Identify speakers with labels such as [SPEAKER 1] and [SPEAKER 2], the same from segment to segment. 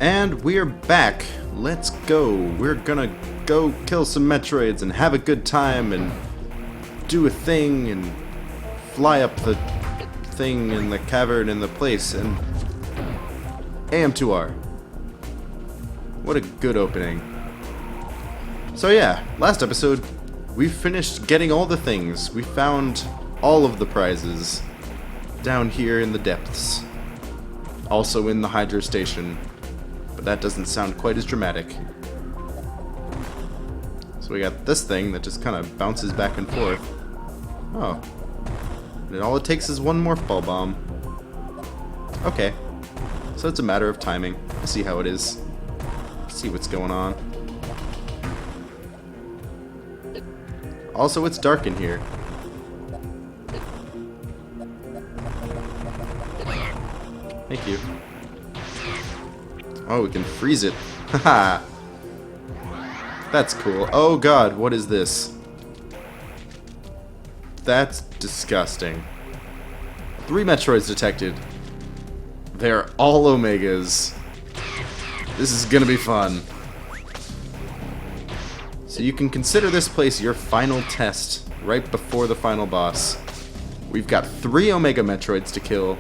[SPEAKER 1] And we're back. Let's go. We're gonna go kill some Metroids and have a good time and do a thing and fly up the thing in the cavern in the place and AM2R. What a good opening. So yeah, last episode we finished getting all the things. We found all of the prizes down here in the depths. Also in the Hydro Station. But that doesn't sound quite as dramatic. So we got this thing that just kind of bounces back and forth. Oh. And all it takes is one morph ball bomb. Okay. So it's a matter of timing. I see how it is. See what's going on. Also, it's dark in here. Thank you. Oh, we can freeze it. Haha. That's cool. Oh god, what is this? That's disgusting. 3 Metroids detected. They're all Omegas. This is gonna be fun. So you can consider this place your final test, right before the final boss. We've got 3 Omega Metroids to kill.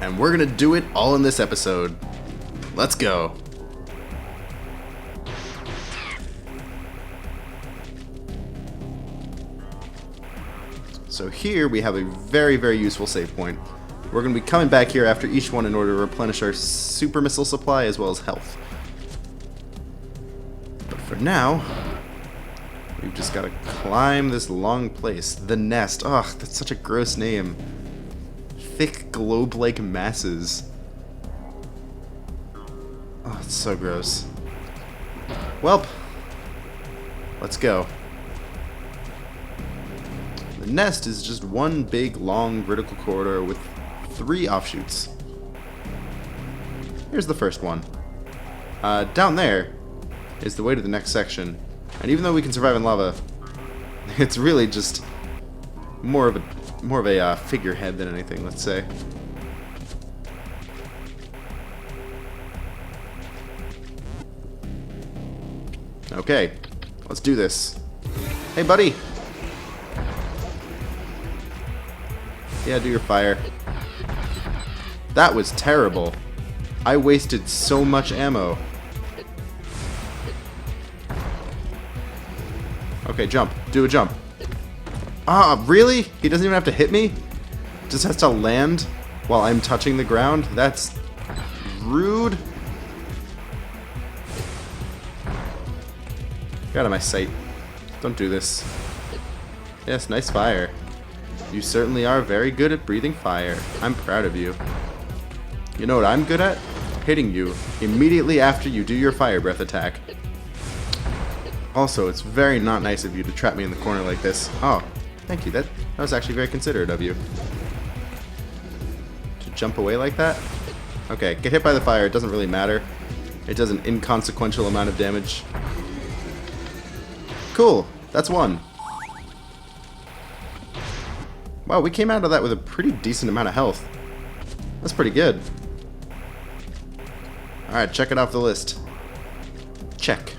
[SPEAKER 1] And we're gonna do it all in this episode. Let's go. So here we have a very, very useful save point. We're going to be coming back here after each one in order to replenish our super missile supply as well as health. But for now, we've just got to climb this long place. The Nest. Ugh, that's such a gross name. Thick globe-like masses. Oh, it's so gross. Welp. Let's go. The Nest is just one big, long, vertical corridor with 3 offshoots. Here's the first one. Down there is the way to the next section. And even though we can survive in lava, it's really just more of a figurehead than anything, let's say. Okay, let's do this. Hey, buddy! Yeah, do your fire. That was terrible. I wasted so much ammo. Okay, jump. Do a jump. Ah, really? He doesn't even have to hit me? Just has to land while I'm touching the ground? That's rude. Get out of my sight. Don't do this. Yes, nice fire. You certainly are very good at breathing fire. I'm proud of you. You know what I'm good at? Hitting you immediately after you do your fire breath attack. Also, it's very not nice of you to trap me in the corner like this. Oh, thank you. That was actually very considerate of you. To jump away like that? Okay, get hit by the fire. It doesn't really matter. It does an inconsequential amount of damage. Cool. That's one. Wow, we came out of that with a pretty decent amount of health. That's pretty good. Alright, check it off the list. Check.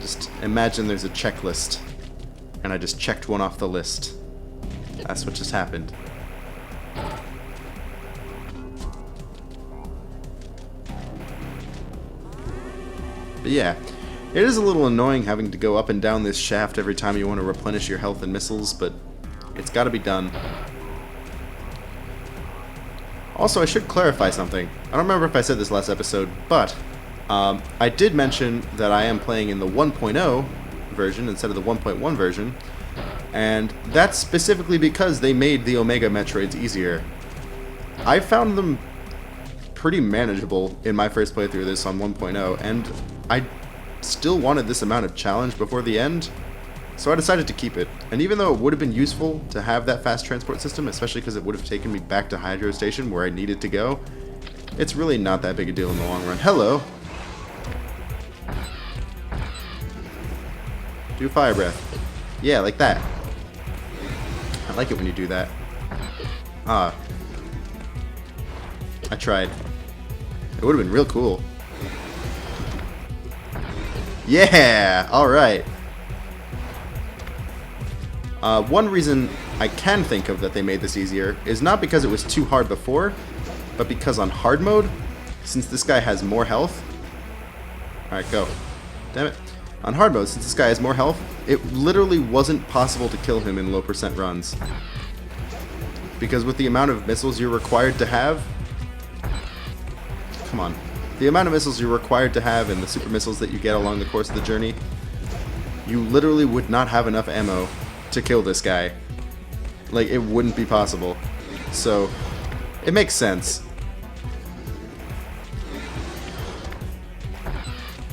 [SPEAKER 1] Just imagine there's a checklist. And I just checked one off the list. That's what just happened. But yeah, it is a little annoying having to go up and down this shaft every time you want to replenish your health and missiles, but it's got to be done. Also, I should clarify something. I don't remember if I said this last episode, but I did mention that I am playing in the 1.0 version instead of the 1.1 version, and that's specifically because they made the Omega Metroids easier. I found them pretty manageable in my first playthrough of this on 1.0, and I still wanted this amount of challenge before the end, so I decided to keep it. And even though it would have been useful to have that fast transport system, especially because it would have taken me back to Hydro Station where I needed to go, it's really not that big a deal in the long run. Hello! Do fire breath. Yeah, like that. I like it when you do that. I tried. It would have been real cool. Yeah! Alright. One reason I can think of that they made this easier is not because it was too hard before, but because on hard mode, since this guy has more health... Alright, go. Damn it. On hard mode, since this guy has more health, it literally wasn't possible to kill him in low percent runs. Because with the amount of missiles you're required to have... Come on. The amount of missiles you're required to have and the super missiles that you get along the course of the journey, you literally would not have enough ammo to kill this guy. Like, it wouldn't be possible. So, it makes sense.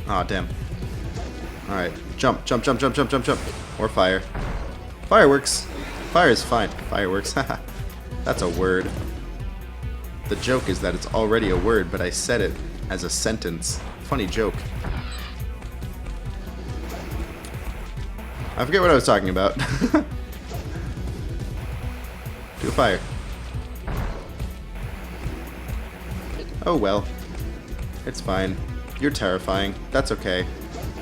[SPEAKER 1] Aw, damn. Alright, jump, jump, jump, jump, jump, jump, jump. Or fire. Fireworks. Fire is fine. Fireworks, haha. That's a word. The joke is that it's already a word, but I said it as a sentence. Funny joke. I forget what I was talking about. Do a fire. Oh well. It's fine. You're terrifying. That's okay.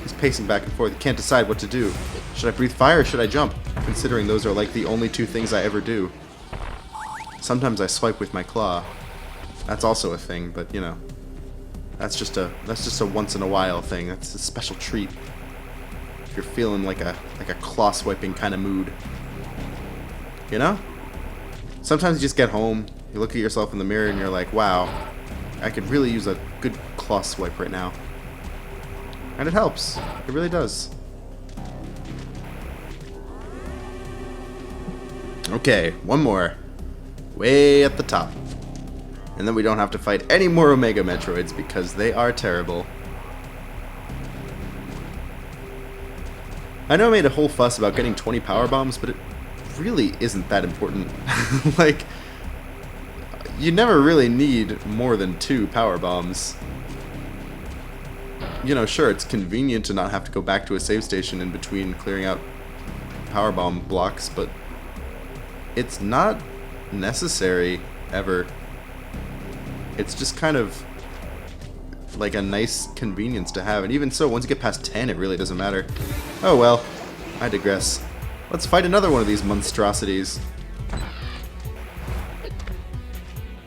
[SPEAKER 1] He's pacing back and forth. He can't decide what to do. Should I breathe fire or should I jump? Considering those are like the only two things I ever do. Sometimes I swipe with my claw. That's also a thing, but you know. That's just a once in a while thing. That's a special treat. If you're feeling like a claw swiping kind of mood. You know? Sometimes you just get home, you look at yourself in the mirror and you're like, wow, I could really use a good claw swipe right now. And it helps. It really does. Okay, one more. Way at the top. And then we don't have to fight any more Omega Metroids because they are terrible. I know I made a whole fuss about getting 20 power bombs, but it really isn't that important. Like, you never really need more than 2 power bombs. You know, sure, it's convenient to not have to go back to a save station in between clearing out power bomb blocks, but it's not necessary ever. It's just kind of like a nice convenience to have, and even so, once you get past 10, it really doesn't matter. Oh well, I digress. Let's fight another one of these monstrosities.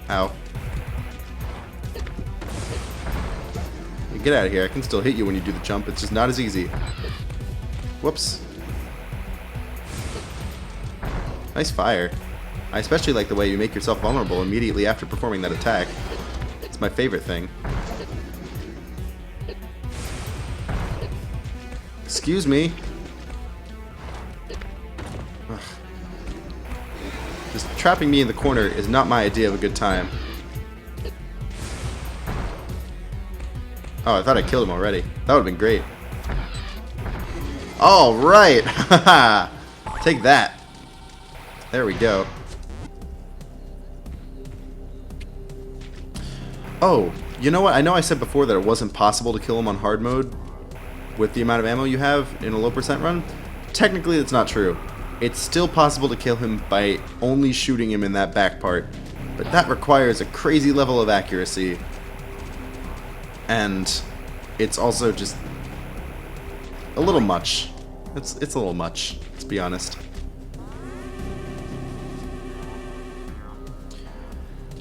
[SPEAKER 1] Ow. Get out of here. I can still hit you when you do the jump. It's just not as easy. Whoops. Nice fire. I especially like the way you make yourself vulnerable immediately after performing that attack. It's my favorite thing. Excuse me. Ugh. Just trapping me in the corner is not my idea of a good time. Oh, I thought I killed him already. That would have been great. Alright! Haha! Take that. There we go. Oh, you know what? I know I said before that it wasn't possible to kill him on hard mode with the amount of ammo you have in a low percent run. Technically, that's not true. It's still possible to kill him by only shooting him in that back part, but that requires a crazy level of accuracy. And it's also just a little much. It's a little much, let's be honest.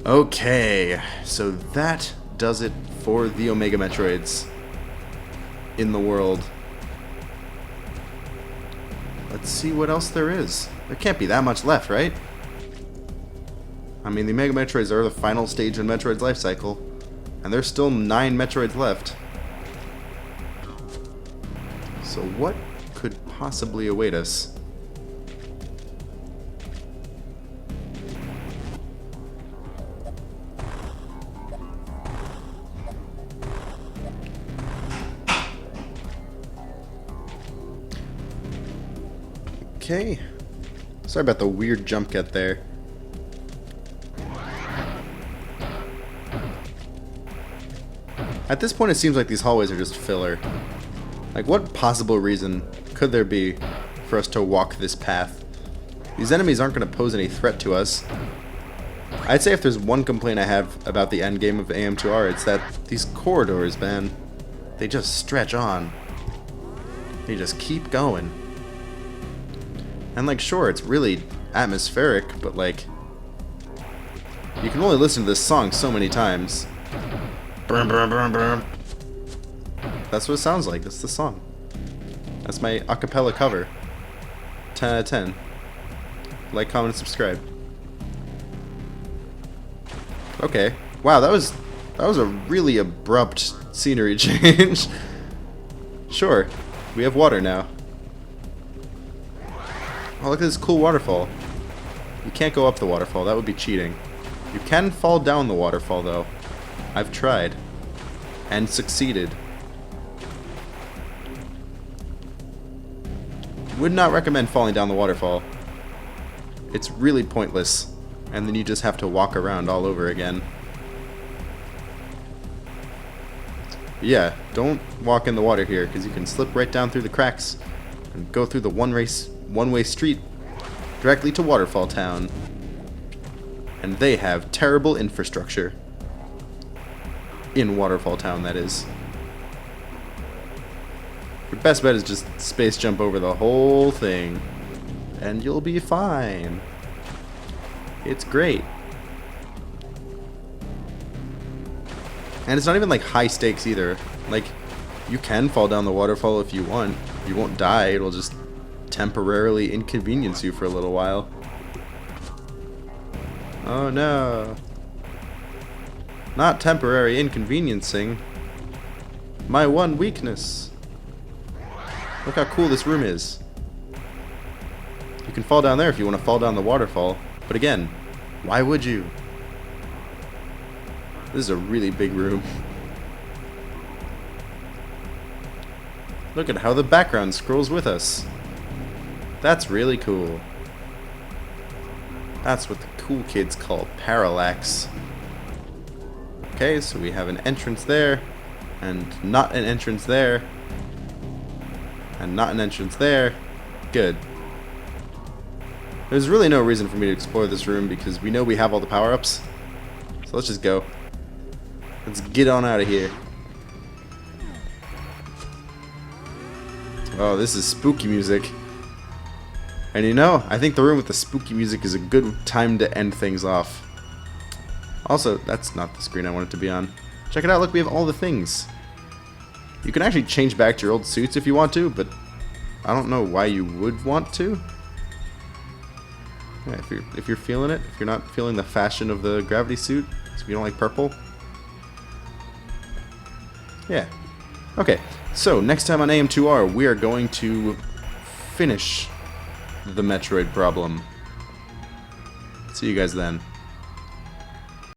[SPEAKER 1] Okay, so that does it for the Omega Metroids in the world. Let's see what else there is. There can't be that much left, right? I mean, the Omega Metroids are the final stage in Metroid's life cycle. And there's still 9 Metroids left. So what could possibly await us? Okay. Sorry about the weird jump cut there. At this point, it seems like these hallways are just filler. Like, what possible reason could there be for us to walk this path? These enemies aren't going to pose any threat to us. I'd say if there's one complaint I have about the end game of AM2R, it's that these corridors, man, they just stretch on. They just keep going. And like, sure, it's really atmospheric, but like, you can only listen to this song so many times. Brum, brum, brum, brum. That's what it sounds like. That's the song. That's my acapella cover. 10 out of 10. Like, comment, and subscribe. Okay. Wow, that was a really abrupt scenery change. Sure. We have water now. Oh, look at this cool waterfall. You can't go up the waterfall. That would be cheating. You can fall down the waterfall, though. I've tried. And succeeded. Would not recommend falling down the waterfall. It's really pointless. And then you just have to walk around all over again. Yeah, don't walk in the water here, because you can slip right down through the cracks and go through the one-way street directly to Waterfall Town. And they have terrible infrastructure. In Waterfall Town, that is. Your best bet is just space jump over the whole thing, and you'll be fine. It's great. And it's not even like high stakes either. Like, you can fall down the waterfall if you want. You won't die, it'll just temporarily inconvenience you for a little while. Oh no. Not temporary inconveniencing. My one weakness. Look how cool this room is. You can fall down there if you want to fall down the waterfall. But again, why would you? This is a really big room. Look at how the background scrolls with us. That's really cool. That's what the cool kids call parallax. Okay, so we have an entrance there, and not an entrance there, and not an entrance there. Good. There's really no reason for me to explore this room because we know we have all the power-ups. So let's just go. Let's get on out of here. Oh, this is spooky music. And you know, I think the room with the spooky music is a good time to end things off. Also, that's not the screen I want it to be on. Check it out, look, we have all the things. You can actually change back to your old suits if you want to, but I don't know why you would want to. Yeah, if you're feeling it, if you're not feeling the fashion of the gravity suit, so you don't like purple. Yeah. Okay, so next time on AM2R, we are going to finish the Metroid problem. See you guys then.